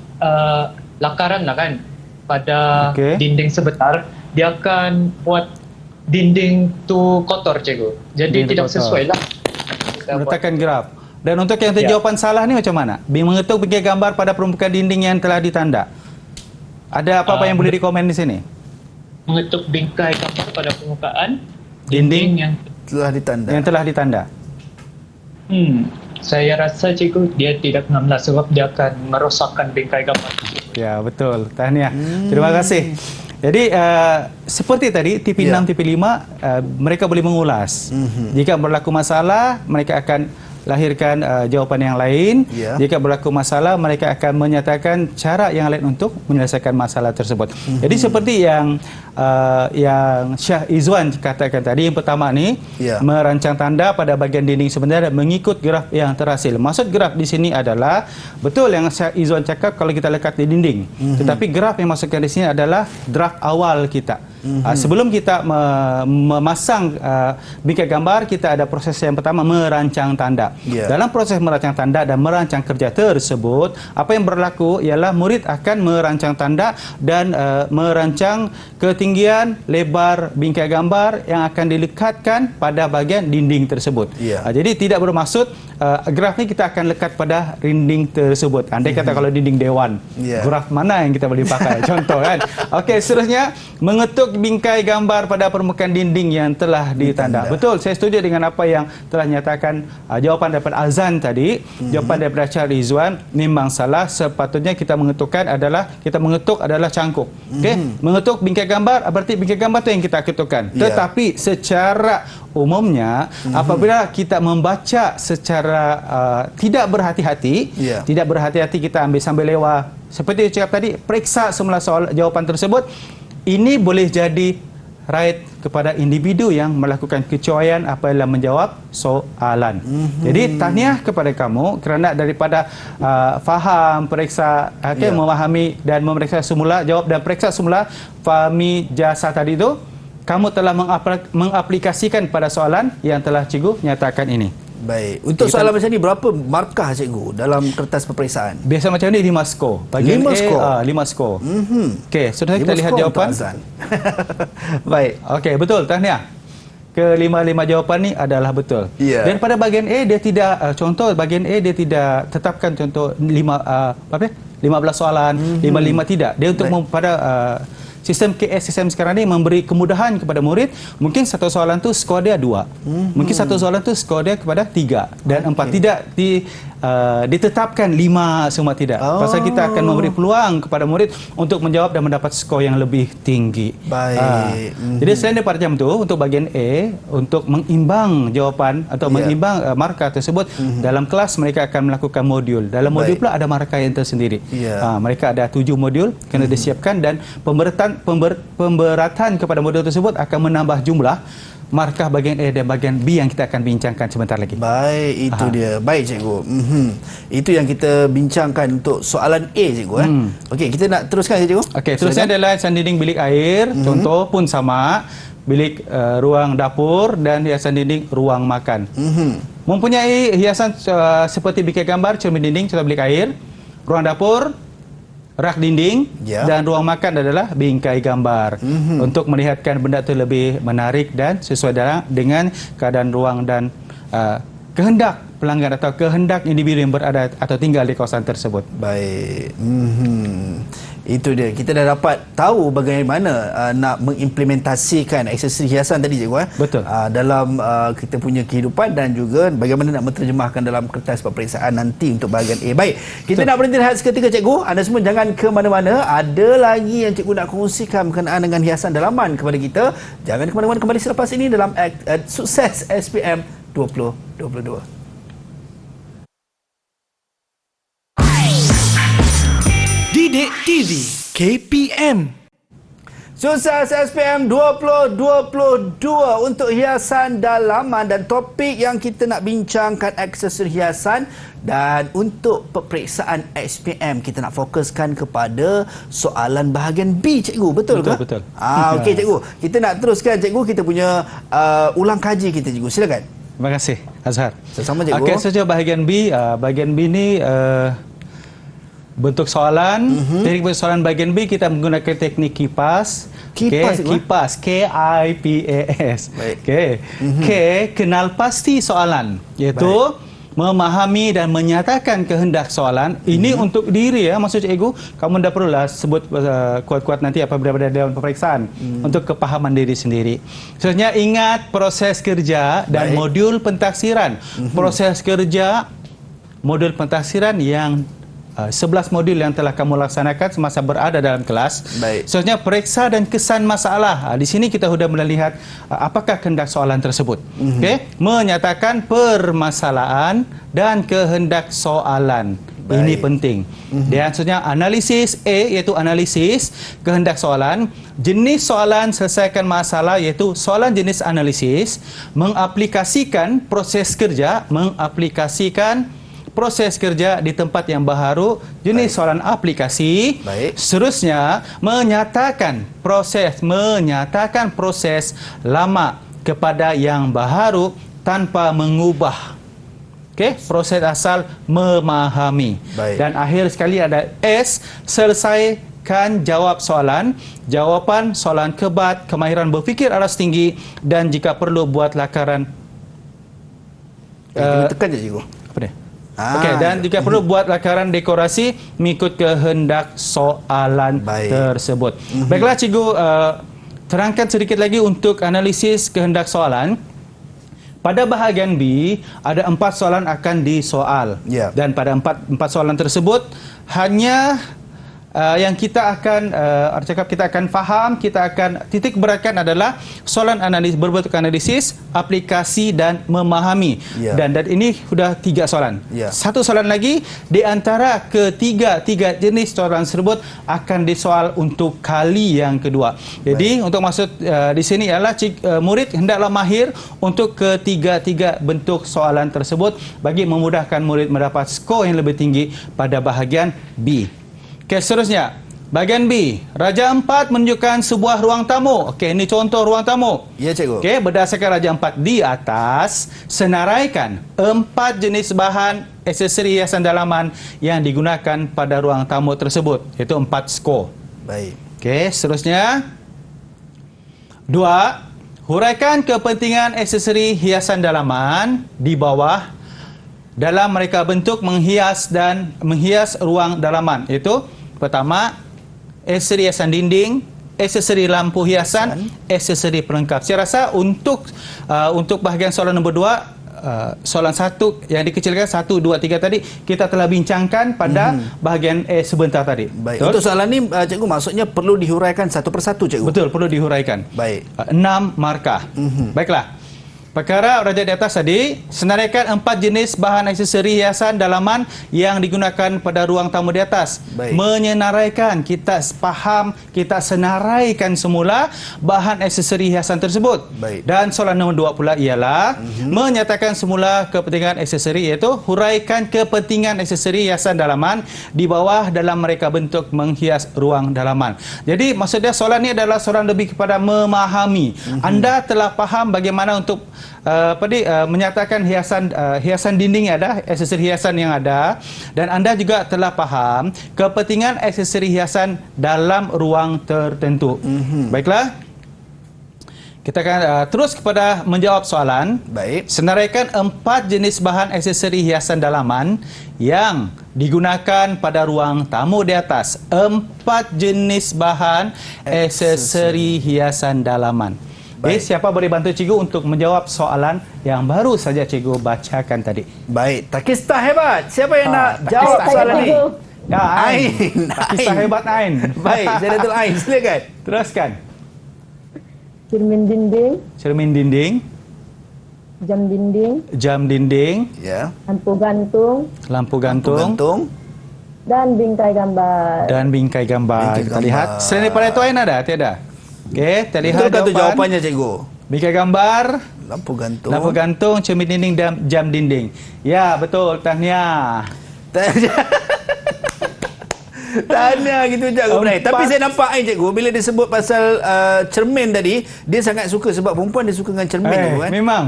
lakaran lah kan pada Okey. dinding sebenar, dia akan buat dinding tu kotor cikgu. Jadi Dinding tidak kotor. sesuai lah. Kita buat- Meletakkan graf. Dan untuk yang Ya. jawapan salah ni macam mana? Mengetuk bingkai gambar pada permukaan dinding yang telah ditanda. Ada apa-apa yang boleh dikomen di sini? mengetuk bingkai gambar pada permukaan Dinding yang Telah ditanda. yang telah ditanda. Saya rasa cikgu dia tidak mengamlah sebab dia akan merosakkan bingkai gambar. Ya, betul. Tahniah. Terima kasih. Jadi seperti tadi TP6, Ya. TP5 mereka boleh mengulas. Jika berlaku masalah, mereka akan lahirkan jawapan yang lain. Ya. Jika berlaku masalah, mereka akan menyatakan cara yang lain untuk menyelesaikan masalah tersebut. Jadi seperti yang Syah Izwan katakan tadi, yang pertama ni Ya. merancang tanda pada bahagian dinding sebenarnya mengikut graf yang terhasil. Maksud graf di sini adalah betul yang Syah Izwan cakap kalau kita lekat di dinding. Tetapi graf yang masukkan di sini adalah draft awal kita. Sebelum kita memasang bingkai gambar, kita ada proses yang pertama, merancang tanda. Ya. Dalam proses merancang tanda dan merancang kerja tersebut, apa yang berlaku ialah murid akan merancang tanda dan merancang ketinggian, lebar bingkai gambar yang akan dilekatkan pada bahagian dinding tersebut. Ya. Jadi tidak bermaksud graf ni kita akan lekat pada dinding tersebut. Andai kata kalau dinding dewan, Ya. graf mana yang kita boleh pakai? Contoh kan. Okey, seterusnya mengetuk bingkai gambar pada permukaan dinding yang telah ditanda. Betul, saya setuju dengan apa yang telah nyatakan jawapan daripada Azan tadi. Jawapan daripada Syah Rizwan memang salah. Sepatutnya kita mengetukkan adalah cangkuk. Okey, mengetuk bingkai gambar berarti bingkai gambar tu yang kita ketukkan. Ya. Tetapi secara umumnya apabila kita membaca secara tidak berhati-hati, Ya. tidak berhati-hati kita ambil sambil lewat. Seperti saya cakap tadi, periksa semula soal jawapan tersebut. Ini boleh jadi right kepada individu yang melakukan kecuaian apabila menjawab soalan. Jadi tahniah kepada kamu kerana daripada faham, periksa, memahami dan memeriksa semula, jawab dan periksa semula, fahami jasa tadi itu, kamu telah mengaplikasikan pada soalan yang telah cikgu nyatakan ini. Baik. Untuk soalan macam ni, berapa markah cikgu dalam kertas peperiksaan? Biasa macam ni 5 skor. Bahagian 5 A, skor? 5 skor. Okey, sudah kita 5 lihat skor jawapan. untuk Azan. Baik. Okey, betul. Tahniah. Kelima-lima jawapan ni adalah betul. Ya. Dan pada bahagian A dia tidak contoh bahagian A dia tidak tetapkan contoh 15 soalan, 55 tidak. Dia untuk pada sistem KS sistem sekarang ni memberi kemudahan kepada murid. Mungkin satu soalan tu skor dia 2. Mungkin satu soalan tu skor dia kepada 3 dan 4. Tidak ditetapkan 5 semua tidak. Pasal kita akan memberi peluang kepada murid untuk menjawab dan mendapat skor yang lebih tinggi. Baik. Jadi selain daripada jam tu, untuk bahagian A, untuk mengimbang jawapan atau mengimbang markah tersebut, dalam kelas mereka akan melakukan modul. Dalam modul pula ada markah yang tersendiri. Mereka ada 7 modul kena disiapkan dan pemberatan kepada modul tersebut akan menambah jumlah markah bahagian A dan bahagian B yang kita akan bincangkan sebentar lagi. Baik, itu dia. Baik cikgu. Itu yang kita bincangkan untuk soalan A cikgu. Okey, kita nak teruskan cikgu. Okey, terusnya adalah hiasan dinding bilik air. Contoh pun sama. Bilik ruang dapur dan hiasan dinding ruang makan. Mempunyai hiasan seperti bingkai gambar, cermin dinding, contoh bilik air, ruang dapur, rak dinding, dan ruang makan adalah bingkai gambar. Untuk melihatkan benda itu lebih menarik dan sesuai dengan keadaan ruang dan kehendak pelanggan atau kehendak individu yang berada atau tinggal di kawasan tersebut. Baik. Itu dia. Kita dah dapat tahu bagaimana nak mengimplementasikan aksesori hiasan tadi cikgu. Betul. Dalam kita punya kehidupan dan juga bagaimana nak menterjemahkan dalam kertas peperiksaan nanti untuk bahagian A. Baik. Kita nak berhenti rehat seketika cikgu. Anda semua jangan ke mana-mana. Ada lagi yang cikgu nak kongsikan berkenaan dengan hiasan dalaman kepada kita. Jangan ke mana-mana, kembali selepas ini dalam Sukses SPM 2022. Didik TV KPM. Sukses SPM 2022 untuk hiasan dalaman, dan topik yang kita nak bincangkan aksesori hiasan. Dan untuk peperiksaan SPM kita nak fokuskan kepada soalan bahagian B cikgu, betul ke? Betul. Okey cikgu, kita nak teruskan cikgu kita punya ulang kaji kita cikgu. Silakan. Terima kasih Azhar. Sama cikgu. Okey, sejauh bahagian B, bahagian B ni bentuk soalan. Teknik soalan bahagian B kita menggunakan teknik kipas. Kipas, kipas, KIPAS. Okey. K, kenal pasti soalan, iaitu memahami dan menyatakan kehendak soalan. Ini untuk diri maksud cikgu, kamu dah perlulah sebut kuat-kuat nanti apabila berada dalam peperiksaan untuk kepahaman diri sendiri. Seterusnya ingat proses kerja dan modul pentaksiran. Proses kerja, modul pentaksiran yang 11 modul yang telah kamu laksanakan semasa berada dalam kelas. Baik. Seterusnya, periksa dan kesan masalah. Di sini kita sudah melihat apakah kehendak soalan tersebut. Okey, menyatakan permasalahan dan kehendak soalan. Baik. Ini penting. Dan seterusnya, analisis A iaitu analisis kehendak soalan. Jenis soalan selesaikan masalah iaitu soalan jenis analisis. Mengaplikasikan proses kerja di tempat yang baharu, jenis soalan aplikasi. Baik. Seterusnya, menyatakan proses lama kepada yang baharu tanpa mengubah. Okey, proses asal memahami. Baik. Dan akhir sekali ada S, selesaikan jawab soalan. Jawapan soalan kebat, kemahiran berfikir aras tinggi, dan jika perlu buat lakaran. Tekan je cikgu. Apa dia? Okey, dan jika perlu buat lakaran dekorasi mengikut kehendak soalan tersebut. Baiklah cikgu, terangkan sedikit lagi untuk analisis kehendak soalan. Pada bahagian B ada 4 soalan akan disoal. Ya. Dan pada 4 soalan tersebut hanya yang kita akan faham, kita akan titik beratkan adalah soalan berbentuk analisis, aplikasi dan memahami. Ya. Dan ini sudah 3 soalan. Ya. Satu tiga lagi di antara tiga jenis soalan tersebut akan disoal untuk kali yang kedua. Jadi untuk maksud di sini ialah murid hendaklah mahir untuk ketiga bentuk soalan tersebut bagi memudahkan murid mendapat skor yang lebih tinggi pada bahagian B. Okey, seterusnya, bahagian B. Raja 4 menunjukkan sebuah ruang tamu. Okey, ini contoh ruang tamu. Ya, cikgu. Okey, berdasarkan Raja 4 di atas, senaraikan 4 jenis bahan aksesori hiasan dalaman yang digunakan pada ruang tamu tersebut. Iaitu 4 skor. Baik. Okey, seterusnya. 2. Huraikan kepentingan aksesori hiasan dalaman di bawah dalam mereka bentuk menghias ruang dalaman. Iaitu pertama, aksesori hiasan dinding, aksesori lampu hiasan, aksesori pelengkap. Saya rasa untuk bahagian soalan nombor 2, soalan 1 yang dikecilkan 1, 2, 3 tadi kita telah bincangkan pada bahagian A sebentar tadi. Baik. Betul? Untuk soalan ni cikgu maksudnya perlu dihuraikan satu persatu, cikgu. Betul, perlu dihuraikan. Baik. 6 markah. Baiklah. Perkara raja di atas tadi, senaraikan 4 jenis bahan aksesori hiasan dalaman yang digunakan pada ruang tamu di atas. Baik. Menyenaraikan, kita faham, kita senaraikan semula bahan aksesori hiasan tersebut. Baik. Dan soalan nombor 2 pula ialah menyatakan semula kepentingan aksesori, iaitu huraikan kepentingan aksesori hiasan dalaman di bawah dalam mereka bentuk menghias ruang dalaman. Jadi maksudnya soalan ini adalah soalan lebih kepada memahami. Anda telah faham bagaimana untuk menyatakan hiasan dinding yang ada, aksesori hiasan yang ada, dan anda juga telah faham kepentingan aksesori hiasan dalam ruang tertentu. Baiklah, kita akan terus kepada menjawab soalan. Baik. Senaraikan 4 jenis bahan aksesori hiasan dalaman yang digunakan pada ruang tamu di atas. 4 jenis bahan aksesori hiasan dalaman. Baik, siapa boleh bantu cikgu untuk menjawab soalan yang baru saja cikgu bacakan tadi? Baik, Takista hebat. Siapa yang nak jawab Takista soalan hebat. ni? Ya, Ain. Ain. Takista hebat Ain. Baik, Zaidatul Ain, silakan. Teruskan. Cermin dinding, Cermin dinding, jam dinding, jam dinding, Ya. lampu gantung, lampu gantung, dan bingkai gambar. dan bingkai gambar. Bingkai Kita gambar. lihat. Selain daripada itu Ain ada? Tiada? Okey, kita lihat Betul jawapannya, cikgu. Bingkai gambar, Lampu gantung. lampu gantung, cermin dinding dan jam dinding. Ya, betul. Tahniah. Tahniah gitu cikgu. Tapi saya nampak cikgu bila dia sebut pasal cermin tadi, dia sangat suka sebab perempuan dia suka dengan cermin tu kan. Memang.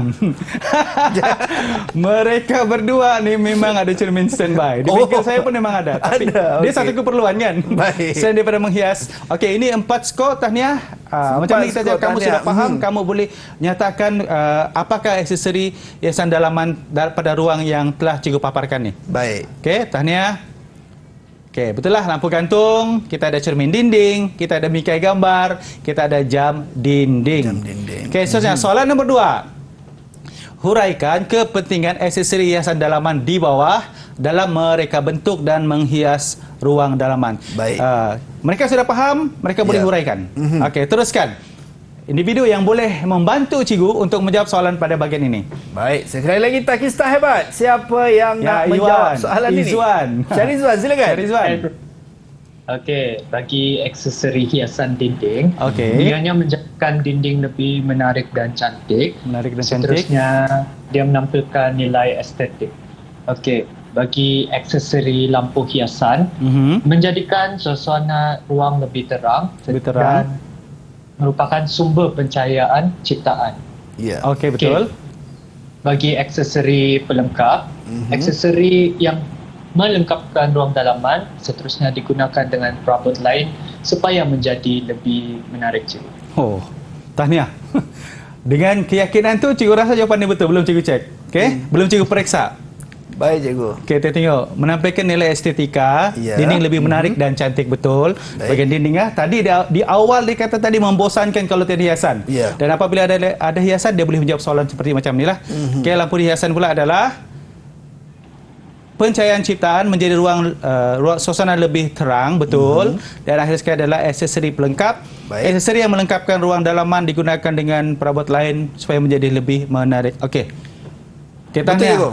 Mereka berdua ni memang ada cermin standby. Di bengkel saya pun memang ada. Tapi ada, dia okey. satu keperluan kan. Baik. Selain daripada menghias. Okey, ini 4 skor tahniah. Macam ni kita skor, kamu tahniah. sudah faham, kamu boleh nyatakan apakah aksesori hiasan dalaman pada ruang yang telah cikgu paparkan ni. Baik. Okey, tahniah. Okey, betul lah, lampu gantung, kita ada cermin dinding, kita ada bingkai gambar, kita ada jam dinding. Jam dinding. Okey, seterusnya soalan nombor 2. Huraikan kepentingan aksesori hiasan dalaman di bawah dalam mereka bentuk dan menghias ruang dalaman. Baik. Mereka sudah faham, mereka boleh Ya. huraikan. Okey, teruskan. Individu yang boleh membantu cikgu untuk menjawab soalan pada bahagian ini. Baik, sekali lagi Takista hebat. Siapa yang nak menjawab soalan ini? Izwan. Syahrizwan, silakan. Syahrizwan. Okey, bagi aksesori hiasan dinding, Okey. ianya menjadikan dinding lebih menarik dan cantik. Menarik dan cantik. Seterusnya, dia menampilkan nilai estetik. Okey, bagi aksesori lampu hiasan, menjadikan suasana ruang lebih terang, Lebih terang. dan merupakan sumber pencahayaan ciptaan. Ya. Okey, betul. Bagi aksesori pelengkap, aksesori yang melengkapkan ruang dalaman seterusnya digunakan dengan perabot lain supaya menjadi lebih menarik cikgu. Oh, tahniah. Dengan keyakinan tu cikgu rasa jawapan ni betul, belum cikgu cek. Okey? Belum cikgu periksa. Baik, cikgu. Okey, kita tengok menampilkan nilai estetika, Ya. dinding lebih menarik dan cantik betul. Baik. Bahagian dinding tadi di awal dia kata tadi membosankan kalau tiada hiasan. Ya. Dan apabila ada hiasan dia boleh menjawab soalan seperti macam inilah. Okey, lampu hiasan pula adalah pencahayaan ciptaan menjadi ruang suasana lebih terang, betul. Dan akhir sekali adalah aksesori pelengkap. Baik. Aksesori yang melengkapkan ruang dalaman digunakan dengan perabot lain supaya menjadi lebih menarik. Okey. Kita Betul, tanya cikgu.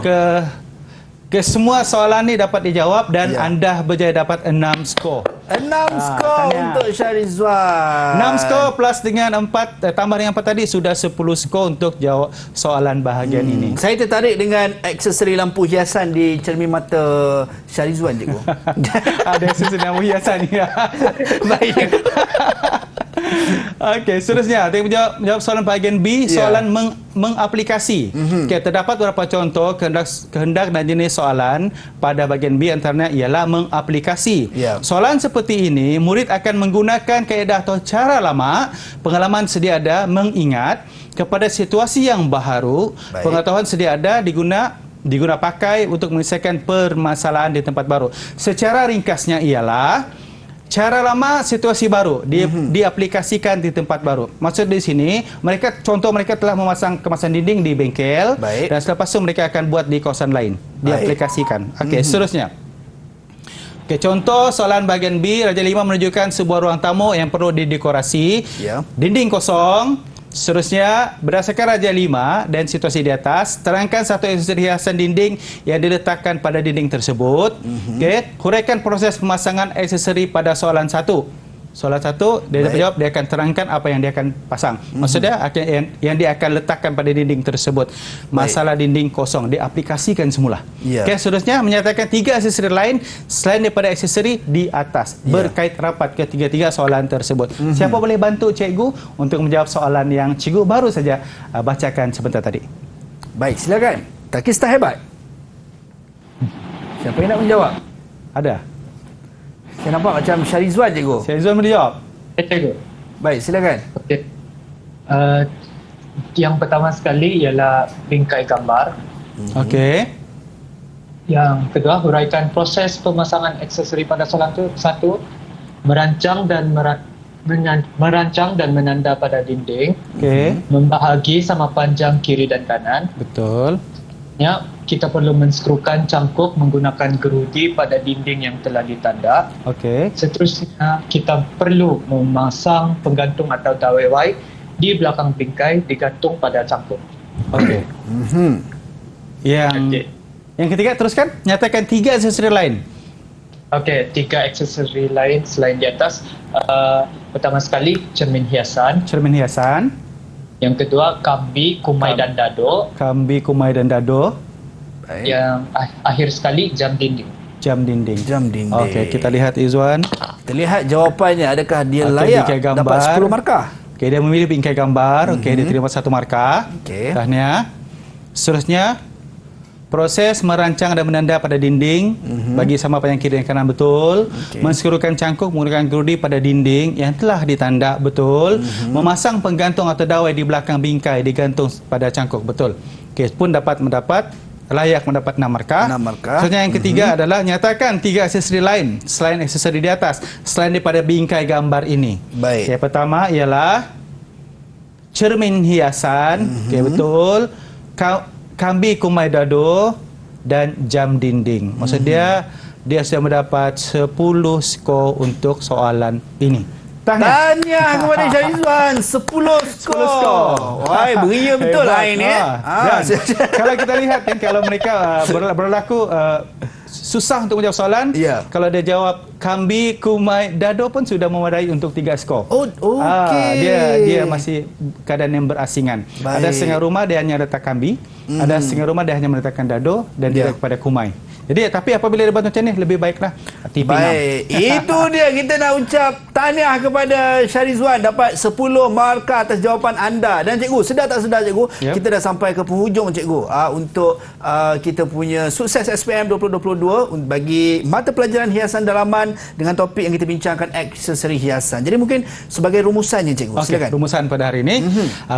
ke semua soalan ni dapat dijawab dan Ya. anda berjaya dapat 6 skor. 6 skor tahniah. untuk Syahrizwan. 6 skor plus dengan 4 tambah dengan 4 tadi sudah 10 skor untuk jawab soalan bahagian ini. Saya tertarik dengan aksesori lampu hiasan di cermin mata Syahrizwan, cikgu. Ada sesuatu lampu hiasan ni. Baik. Okey, seterusnya kita menjawab soalan bahagian B, Ya. soalan mengaplikasi. Okey, terdapat beberapa contoh kehendak dan jenis soalan pada bahagian B, antaranya ialah mengaplikasi. Ya. Soalan seperti ini, murid akan menggunakan kaedah atau cara lama, pengalaman sedia ada, mengingat kepada situasi yang baharu, Baik. pengetahuan sedia ada diguna pakai untuk menyelesaikan permasalahan di tempat baru. Secara ringkasnya ialah cara lama, situasi baru diaplikasikan di tempat baru. Maksud di sini, mereka telah memasang kemasan dinding di bengkel. Baik. Dan selepas itu mereka akan buat di kawasan lain, diaplikasikan. Okey, seterusnya. Okey, contoh soalan bahagian B, Raja 5 menunjukkan sebuah ruang tamu yang perlu didekorasi. Ya. Dinding kosong. Seterusnya, berdasarkan Raja 5 dan situasi di atas, terangkan satu aksesori hiasan dinding yang diletakkan pada dinding tersebut. Okey, huraikan proses pemasangan aksesori pada soalan 1. Soalan 1, dia dapat Baik. jawab, dia akan terangkan apa yang dia akan pasang. Maksudnya yang dia akan letakkan pada dinding tersebut. Masalah dinding kosong diaplikasikan semula. Ya. Okey, seterusnya menyatakan 3 aksesori lain selain daripada aksesori di atas. Ya. Berkait rapat ketiga-tiga soalan tersebut. Siapa boleh bantu cikgu untuk menjawab soalan yang cikgu baru saja bacakan sebentar tadi? Baik, silakan. Takista hebat. Siapa yang nak menjawab? Ada? Saya nampak macam Syahrizwan, cikgu. Syahrizwan boleh jawab? Cikgu. Baik, silakan. Okey. Yang pertama sekali ialah bingkai gambar. Okey. Yang kedua, huraikan proses pemasangan aksesori pada soalan itu. 1. Merancang dan menanda pada dinding. Okey. Membahagi sama panjang kiri dan kanan. Betul. Ya, kita perlu menskrukan cangkuk menggunakan gerudi pada dinding yang telah ditanda. Okey. Seterusnya, kita perlu memasang penggantung atau dawai di belakang bingkai digantung pada cangkuk. Okey. Yang Okey. yang ketiga, teruskan. Nyatakan 3 aksesori lain. Okey, 3 aksesori lain selain di atas. Pertama sekali, cermin hiasan. Cermin hiasan, Yang kedua, kambi, kumai dan dado. kambi, kumai dan dado, Baik. Yang akhir sekali, jam dinding. jam dinding. Jam dinding. Okey, kita lihat Izwan. Kita lihat jawapannya. Adakah dia Okey, layak bingkai gambar. dapat 10 markah? Okey, dia memilih bingkai gambar. Okey, dia terima 1 markah. Okey. Tahniah. Seterusnya, proses merancang dan menanda pada dinding bagi sama panjang kiri dan kanan, betul. Menskrukan cangkuk menggunakan gerudi pada dinding yang telah ditanda, betul. Memasang penggantung atau dawai di belakang bingkai digantung pada cangkuk, betul. Okey, pun layak mendapat 6 markah. 6 markah. Seterusnya yang ketiga adalah nyatakan 3 aksesori lain selain aksesori di atas, selain daripada bingkai gambar ini. Baik. Okey, pertama ialah cermin hiasan. Okey, betul. Kambi kumai dado, dan jam dinding. Maksud dia sudah mendapat 10 skor untuk soalan ini. Tahniah kepada Syahrizwan 10 skor. Wah, beria betul lah ini. Dan kalau kita lihat kan, kalau mereka berlaku susah untuk menjawab soalan, Ya. kalau dia jawab kambi, kumai, dado pun sudah memadai untuk 3 skor. Oh, okey. Dia masih keadaan yang berasingan. Baik. Ada setengah rumah dia hanya letak kambi, ada setengah rumah dia hanya meletakkan dado dan dia kepada kumai. Jadi tapi apabila dia buat macam ni, lebih baiklah tipi Baik, itu dia kita nak ucap tahniah kepada Syahrizwan dapat 10 markah atas jawapan anda. Dan cikgu, sedar tak sedar cikgu, kita dah sampai ke penghujung cikgu untuk kita punya sukses SPM 2022 bagi mata pelajaran hiasan dalaman dengan topik yang kita bincangkan aksesori hiasan. Jadi mungkin sebagai rumusannya cikgu, silakan. Rumusan pada hari ini,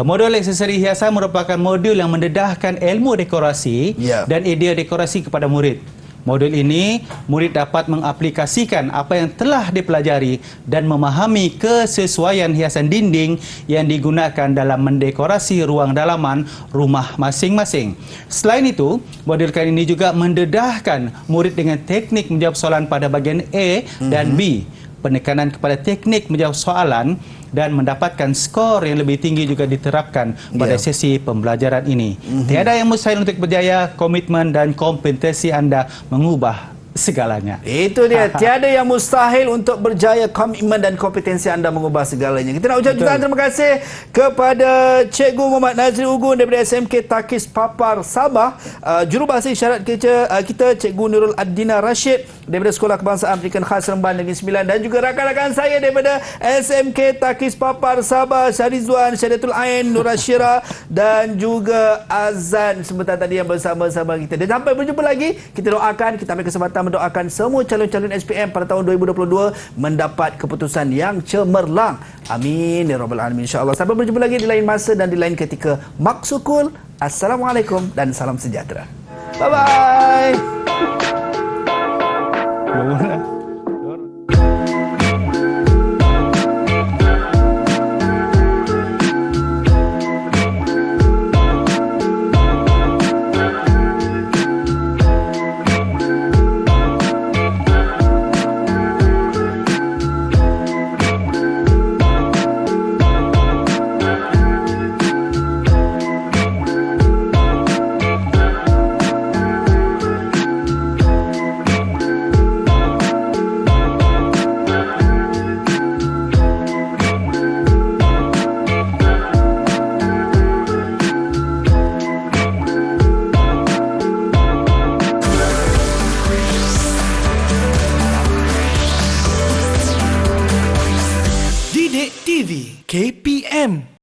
modul aksesori hiasan merupakan modul yang mendedahkan ilmu dekorasi dan idea dekorasi kepada murid. Modul ini, murid dapat mengaplikasikan apa yang telah dipelajari dan memahami kesesuaian hiasan dinding yang digunakan dalam mendekorasi ruang dalaman rumah masing-masing. Selain itu, modul kali ini juga mendedahkan murid dengan teknik menjawab soalan pada bahagian A dan B. Penekanan kepada teknik menjawab soalan dan mendapatkan skor yang lebih tinggi juga diterapkan pada sesi pembelajaran ini. Tiada yang mustahil untuk berjaya, komitmen dan kompetensi anda mengubah segalanya. Itu dia, tiada yang mustahil untuk berjaya, komitmen dan kompetensi anda mengubah segalanya. Kita nak ucap jutaan terima kasih kepada Cikgu Muhammad Nazri Ugun daripada SMK Takis Papar Sabah, jurubahasa isyarat kita Cikgu Nurul Ad-Dina Rashid daripada Sekolah Kebangsaan Pendidikan Khas Remban Negeri Sembilan, dan juga rakan-rakan saya daripada SMK Takis Papar Sabah, Syahrizwan, Syahdatul Ain, Nur Ashira dan juga Azan sebentar tadi yang bersama-sama kita. Dan sampai berjumpa lagi, kita doakan, kita ambil kesempatan mendoakan semua calon-calon SPM pada tahun 2022 mendapat keputusan yang cemerlang. Amin ya rabbal alamin, insya-Allah. Sampai berjumpa lagi di lain masa dan di lain ketika. Maksukul. Assalamualaikum dan salam sejahtera. Bye bye.